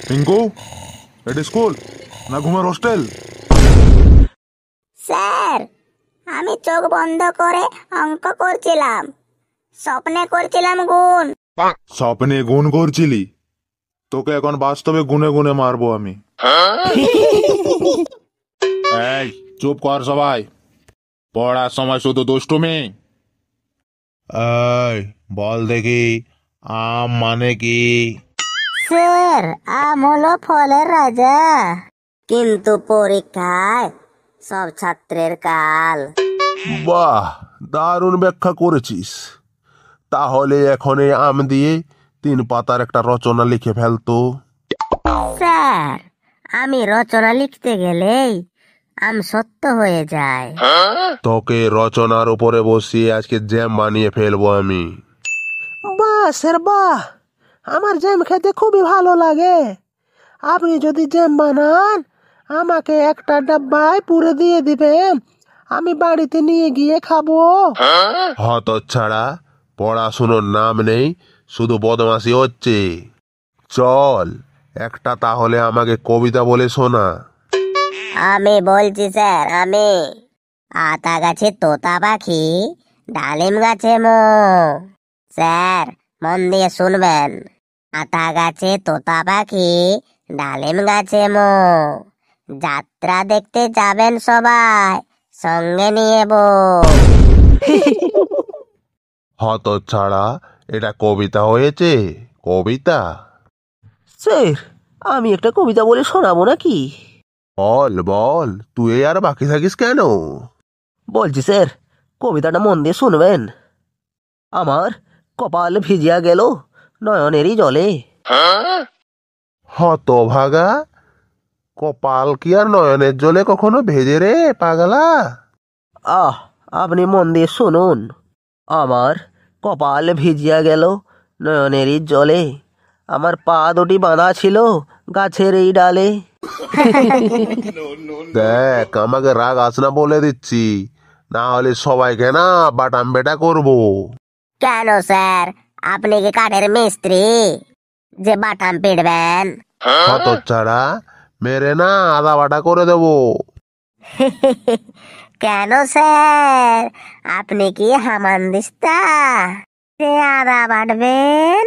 টিঙ্কু, এটা স্কুল না ঘুমের হোস্টেল? স্যার, আমি চোখ বন্ধ করে অঙ্ক করছিলাম, স্বপ্নে করছিলাম গুণ। স্বপ্নে গুণ করছিলি? তোকে এখন বাস্তবে গুনে গুনে মারবো আমি। এই চুপ কর সবাই, পড়ার সময় শুধু দুষ্টুমি। এই বল দেখি, আম মানে কি? স্যার, আম হলো ফলের রাজা, কিন্তু পরীক্ষায় সব ছাত্রের কাল। বাহ, দারুণ ব্যাখ্যা করেছিস। তাহলে এখন এই আম দিয়ে 3 পাতার একটা রচনা লিখে ফেলতো। স্যার, আমি রচনা লিখতে গেলেই আম সত্য হয়ে যায়। তোকে রচনার উপরে বসিয়ে আজকে জ্যাম বানিয়ে ফেলবো আমি। বাহ স্যার বাহ, আমার জ্যাম খেতে খুবই ভালো লাগে। আপনি যদি জ্যাম বানান, আমাকে একটা ডাব্বায় পুরে দিয়ে দিবেন, আমি বাড়িতে নিয়ে গিয়ে খাবো। হতচ্ছাড়া, পড়াশুনোর নাম নেই, শুধু বদমাশি হচ্ছে। চল, একটা তাহলে আমাকে কবিতা বলে শোনা। আমি বলছি স্যার, আমি আতা গাছে তোতা পাখি, ডালিম গাছে মো। স্যার, মন দিয়ে শুনবেন। আতা গাছে তোতা পাখি, ডালিম গাছে মো। যাত্রা দেখতে যাবেন সবাই, সঙ্গে নিয়ে বউ। হতচ্ছাড়া, এটা কবিতা হয়েছে? কবিতা? স্যার, আমি একটা কবিতা বলে শোনাবো নাকি? বল বল, তুই আর বাকি থাকিস কেন? বলছি স্যার, কবিতাটা মন দিয়ে শুনবেন। আমার কপাল ভিজিয়া গেল নয়নেরই জলে। হতভাগা, কপাল কি আর নয়নের জলে কখনো ভেজে রে পাগলা? আহ, আপনি মন দিয়ে শুনুন। আমার কপাল ভিজিয়া গেল নয়নেরই জলে, আমার পা দুটি বাঁধা ছিল গাছের এই ডালে। দেখ, আমাকে রাগ আস না বলে দিচ্ছি, না হলে সবাইকে না বাটাম বেটা করবো। কেন স্যার, আপনি কি কাঠের মিস্ত্রি যে বাটাম পিটবেন? হতচ্ছাড়া, মেরে না আদা বাটা করে দেবো। কেন স্যার, আপনি কি হামানদিস্তা যে আদা বাটবেন?